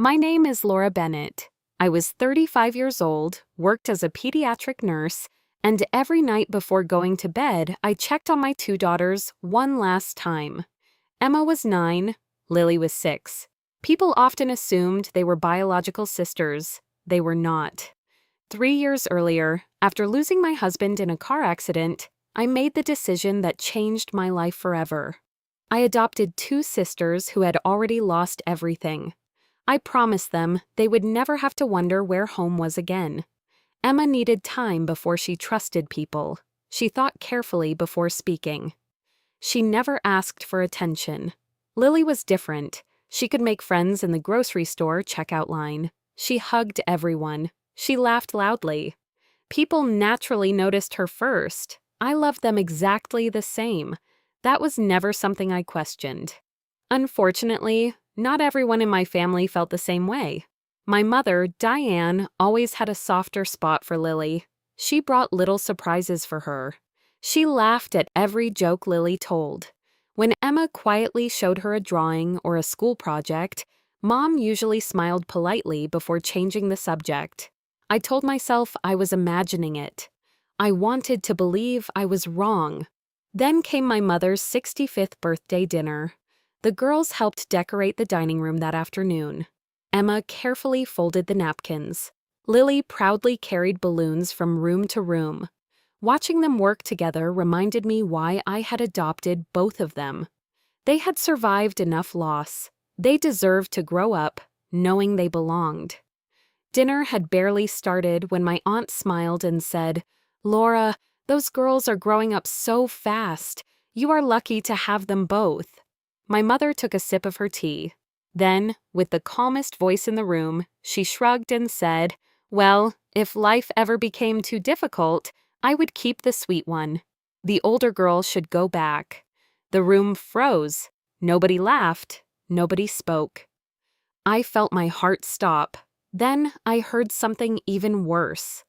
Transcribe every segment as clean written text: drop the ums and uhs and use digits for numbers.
My name is Laura Bennett. I was 35 years old, worked as a pediatric nurse, and every night before going to bed, I checked on my two daughters one last time. Emma was 9, Lily was 6. People often assumed they were biological sisters. They were not. 3 years earlier, after losing my husband in a car accident, I made the decision that changed my life forever. I adopted two sisters who had already lost everything. I promised them they would never have to wonder where home was again. Emma needed time before she trusted people. She thought carefully before speaking. She never asked for attention. Lily was different. She could make friends in the grocery store checkout line. She hugged everyone. She laughed loudly. People naturally noticed her first. I loved them exactly the same. That was never something I questioned. Unfortunately, not everyone in my family felt the same way. My mother, Diane, always had a softer spot for Lily. She brought little surprises for her. She laughed at every joke Lily told. When Emma quietly showed her a drawing or a school project, Mom usually smiled politely before changing the subject. I told myself I was imagining it. I wanted to believe I was wrong. Then came my mother's 65th birthday dinner. The girls helped decorate the dining room that afternoon. Emma carefully folded the napkins. Lily proudly carried balloons from room to room. Watching them work together reminded me why I had adopted both of them. They had survived enough loss. They deserved to grow up, knowing they belonged. Dinner had barely started when my aunt smiled and said, "Laura, those girls are growing up so fast. You are lucky to have them both." My mother took a sip of her tea. Then, with the calmest voice in the room, she shrugged and said, "Well, if life ever became too difficult, I would keep the sweet one. The older girl should go back." The room froze. Nobody laughed. Nobody spoke. I felt my heart stop. Then I heard something even worse.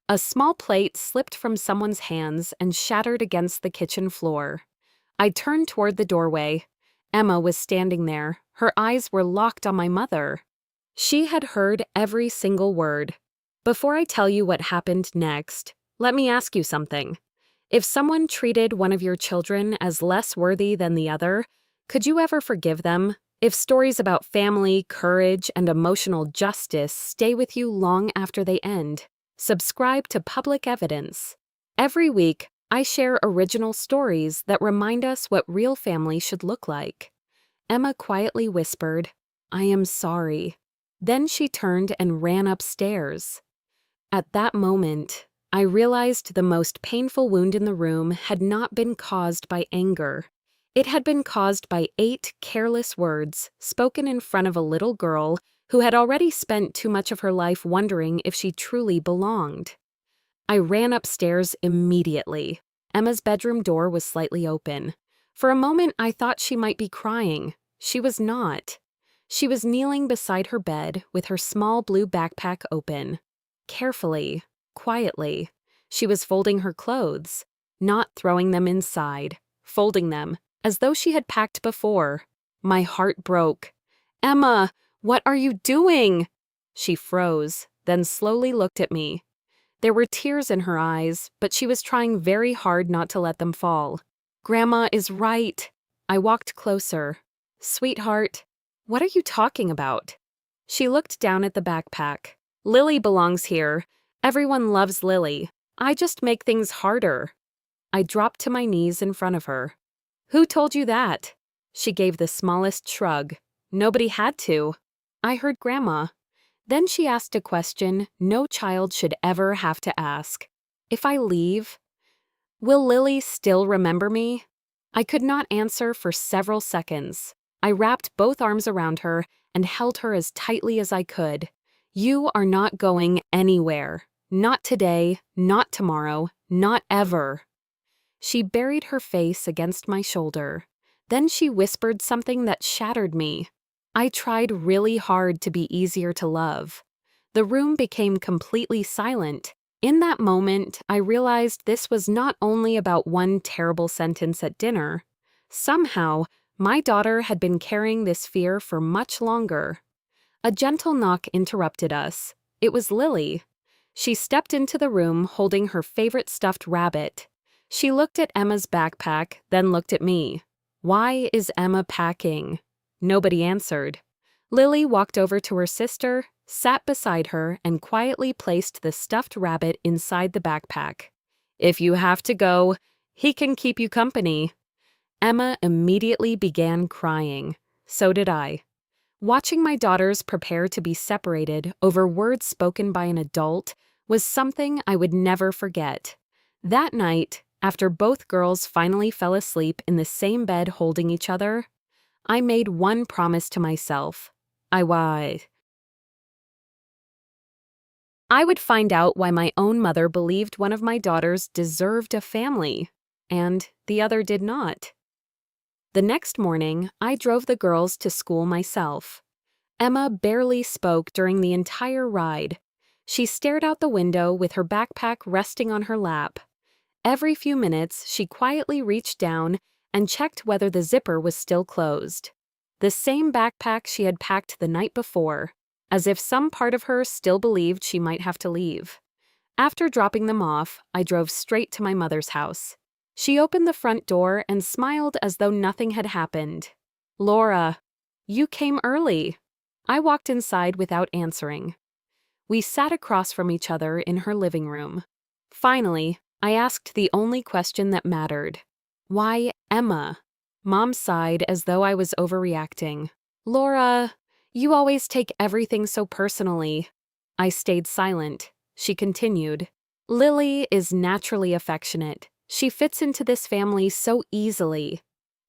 A small plate slipped from someone's hands and shattered against the kitchen floor. I turned toward the doorway. Emma was standing there. Her eyes were locked on my mother. She had heard every single word. Before I tell you what happened next, let me ask you something. If someone treated one of your children as less worthy than the other, could you ever forgive them? If stories about family, courage, and emotional justice stay with you long after they end, subscribe to Public Evidence. Every week, I share original stories that remind us what real family should look like. Emma quietly whispered, "I am sorry." Then she turned and ran upstairs. At that moment, I realized the most painful wound in the room had not been caused by anger. It had been caused by 8 careless words spoken in front of a little girl who had already spent too much of her life wondering if she truly belonged. I ran upstairs immediately. Emma's bedroom door was slightly open. For a moment, I thought she might be crying. She was not. She was kneeling beside her bed with her small blue backpack open. Carefully, quietly, she was folding her clothes, not throwing them inside, folding them, as though she had packed before. My heart broke. "Emma, what are you doing?" She froze, then slowly looked at me. There were tears in her eyes, but she was trying very hard not to let them fall. "Grandma is right." I walked closer. "Sweetheart, what are you talking about?" She looked down at the backpack. "Lily belongs here. Everyone loves Lily. I just make things harder." I dropped to my knees in front of her. "Who told you that?" She gave the smallest shrug. "Nobody had to." I heard Grandma. Then she asked a question no child should ever have to ask. "If I leave, will Lily still remember me?" I could not answer for several seconds. I wrapped both arms around her and held her as tightly as I could. "You are not going anywhere. Not today, not tomorrow, not ever." She buried her face against my shoulder. Then she whispered something that shattered me. I tried really hard to be easier to love. The room became completely silent. In that moment, I realized this was not only about one terrible sentence at dinner. Somehow, my daughter had been carrying this fear for much longer. A gentle knock interrupted us. It was Lily. She stepped into the room holding her favorite stuffed rabbit. She looked at Emma's backpack, then looked at me. "Why is Emma packing?" Nobody answered. Lily walked over to her sister, sat beside her, and quietly placed the stuffed rabbit inside the backpack. "If you have to go, he can keep you company." Emma immediately began crying. So did I. Watching my daughters prepare to be separated over words spoken by an adult was something I would never forget. That night, after both girls finally fell asleep in the same bed holding each other, I made one promise to myself. I would find out why my own mother believed one of my daughters deserved a family, and the other did not. The next morning, I drove the girls to school myself. Emma barely spoke during the entire ride. She stared out the window with her backpack resting on her lap. Every few minutes, she quietly reached down and checked whether the zipper was still closed. The same backpack she had packed the night before, as if some part of her still believed she might have to leave. After dropping them off, I drove straight to my mother's house. She opened the front door and smiled as though nothing had happened. "Laura, you came early." I walked inside without answering. We sat across from each other in her living room. Finally, I asked the only question that mattered. "Why Emma?" Mom sighed as though I was overreacting. "Laura, you always take everything so personally." I stayed silent. She continued. "Lily is naturally affectionate. She fits into this family so easily.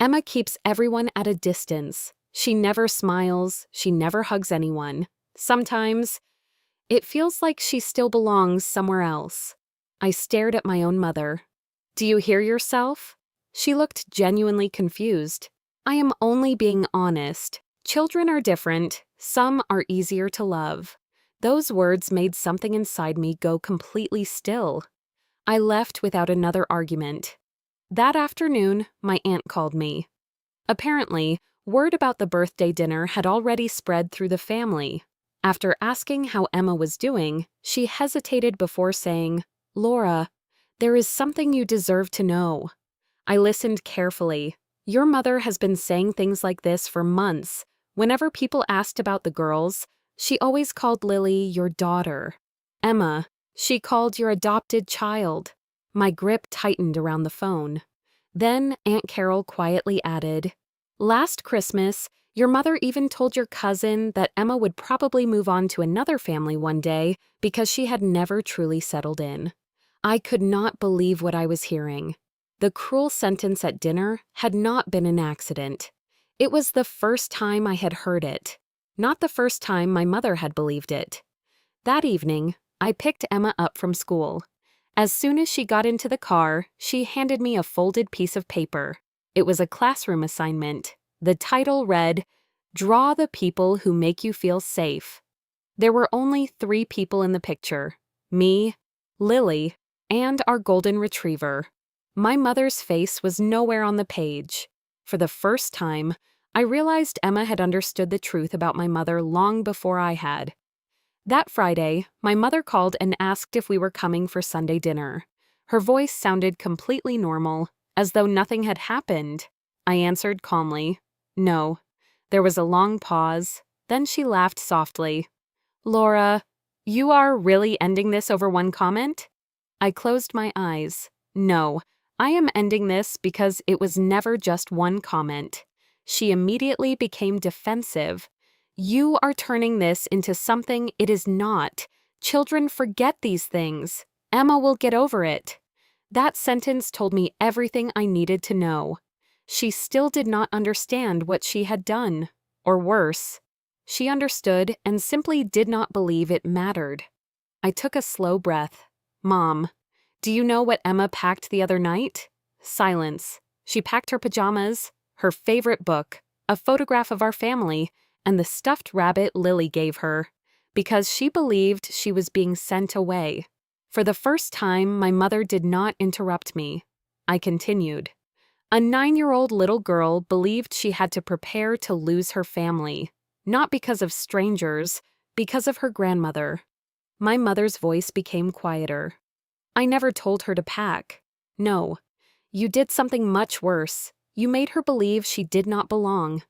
Emma keeps everyone at a distance. She never smiles, she never hugs anyone. Sometimes, it feels like she still belongs somewhere else." I stared at my own mother. "Do you hear yourself?" She looked genuinely confused. "I am only being honest. Children are different. Some are easier to love." Those words made something inside me go completely still. I left without another argument. That afternoon, my aunt called me. Apparently, word about the birthday dinner had already spread through the family. After asking how Emma was doing, she hesitated before saying, "Laura, there is something you deserve to know." I listened carefully. "Your mother has been saying things like this for months. Whenever people asked about the girls, she always called Lily your daughter. Emma, she called your adopted child." My grip tightened around the phone. Then Aunt Carol quietly added, "Last Christmas, your mother even told your cousin that Emma would probably move on to another family one day because she had never truly settled in." I could not believe what I was hearing. The cruel sentence at dinner had not been an accident. It was the first time I had heard it, not the first time my mother had believed it. That evening, I picked Emma up from school. As soon as she got into the car, she handed me a folded piece of paper. It was a classroom assignment. The title read, "Draw the people who make you feel safe." There were only 3 people in the picture: me, Lily, and our golden retriever. My mother's face was nowhere on the page. For the first time, I realized Emma had understood the truth about my mother long before I had. That Friday, my mother called and asked if we were coming for Sunday dinner. Her voice sounded completely normal, as though nothing had happened. I answered calmly, "No." There was a long pause, then she laughed softly. "Laura, you are really ending this over one comment?" I closed my eyes. "No, I am ending this because it was never just one comment." She immediately became defensive. "You are turning this into something it is not. Children forget these things. Emma will get over it." That sentence told me everything I needed to know. She still did not understand what she had done. Or worse, she understood and simply did not believe it mattered. I took a slow breath. "Mom, do you know what Emma packed the other night?" Silence. She packed her pajamas, her favorite book, a photograph of our family, and the stuffed rabbit Lily gave her, because she believed she was being sent away. For the first time, my mother did not interrupt me. I continued. A 9-year-old little girl believed she had to prepare to lose her family. Not because of strangers, because of her grandmother. My mother's voice became quieter. I never told her to pack. No. You did something much worse. You made her believe she did not belong.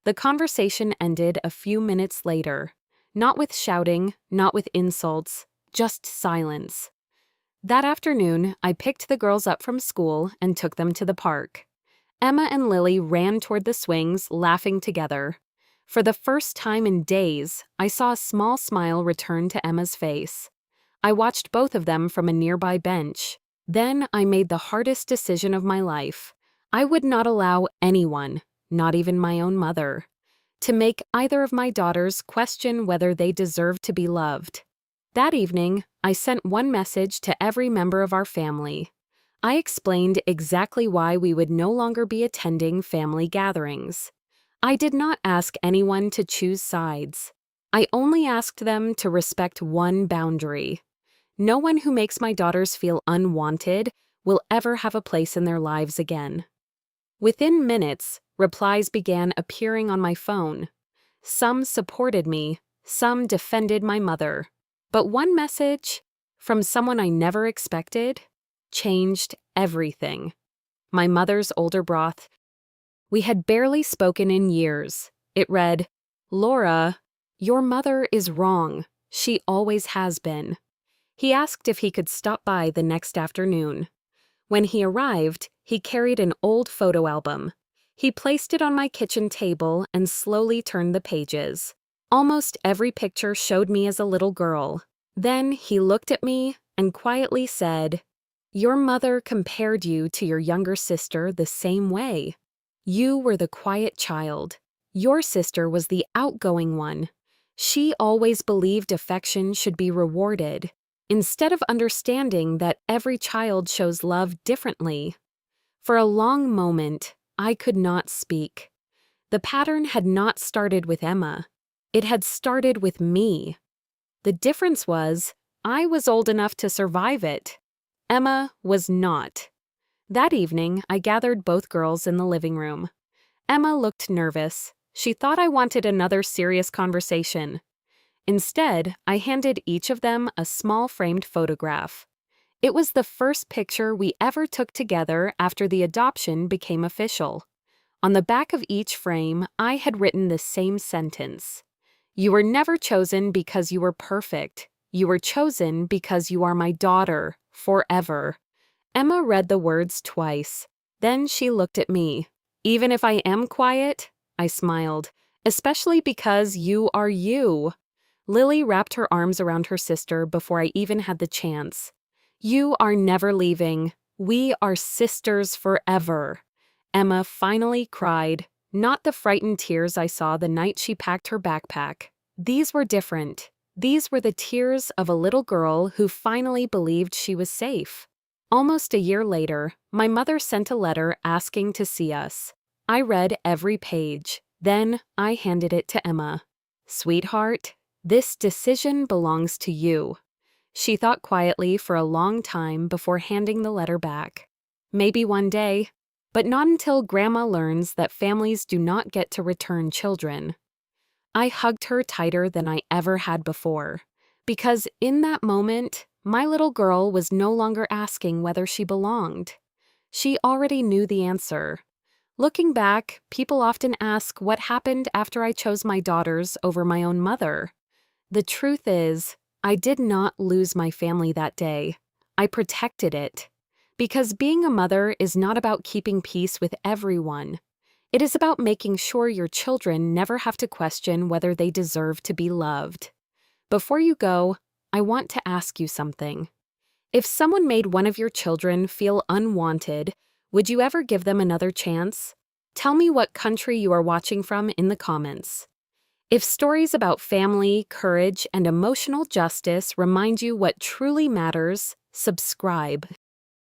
The conversation ended a few minutes later. Not with shouting, not with insults, just silence. That afternoon, I picked the girls up from school and took them to the park. Emma and Lily ran toward the swings, laughing together. For the first time in days, I saw a small smile return to Emma's face. I watched both of them from a nearby bench. Then I made the hardest decision of my life. I would not allow anyone, not even my own mother, to make either of my daughters question whether they deserve to be loved. That evening, I sent one message to every member of our family. I explained exactly why we would no longer be attending family gatherings. I did not ask anyone to choose sides. I only asked them to respect one boundary. No one who makes my daughters feel unwanted will ever have a place in their lives again. Within minutes, replies began appearing on my phone. Some supported me, some defended my mother. But one message, from someone I never expected, changed everything. My mother's older brother. We had barely spoken in years. It read, "Laura, your mother is wrong. She always has been." He asked if he could stop by the next afternoon. When he arrived, he carried an old photo album. He placed it on my kitchen table and slowly turned the pages. Almost every picture showed me as a little girl. Then he looked at me and quietly said, "Your mother compared you to your younger sister the same way. You were the quiet child. Your sister was the outgoing one. She always believed affection should be rewarded, instead of understanding that every child shows love differently." For a long moment, I could not speak. The pattern had not started with Emma. It had started with me. The difference was, I was old enough to survive it. Emma was not. That evening, I gathered both girls in the living room. Emma looked nervous. She thought I wanted another serious conversation. Instead, I handed each of them a small framed photograph. It was the first picture we ever took together after the adoption became official. On the back of each frame, I had written the same sentence. "You were never chosen because you were perfect. You were chosen because you are my daughter, forever." Emma read the words twice. Then she looked at me. "Even if I am quiet," I smiled, "especially because you are you." Lily wrapped her arms around her sister before I even had the chance. "You are never leaving. We are sisters forever." Emma finally cried, not the frightened tears I saw the night she packed her backpack. These were different. These were the tears of a little girl who finally believed she was safe. Almost a year later, my mother sent a letter asking to see us. I read every page. Then I handed it to Emma. "Sweetheart, this decision belongs to you." She thought quietly for a long time before handing the letter back. "Maybe one day, but not until Grandma learns that families do not get to return children." I hugged her tighter than I ever had before, because in that moment, my little girl was no longer asking whether she belonged. She already knew the answer. Looking back, people often ask what happened after I chose my daughters over my own mother. The truth is, I did not lose my family that day. I protected it. Because being a mother is not about keeping peace with everyone. It is about making sure your children never have to question whether they deserve to be loved. Before you go, I want to ask you something. If someone made one of your children feel unwanted, would you ever give them another chance? Tell me what country you are watching from in the comments. If stories about family, courage, and emotional justice remind you what truly matters, subscribe.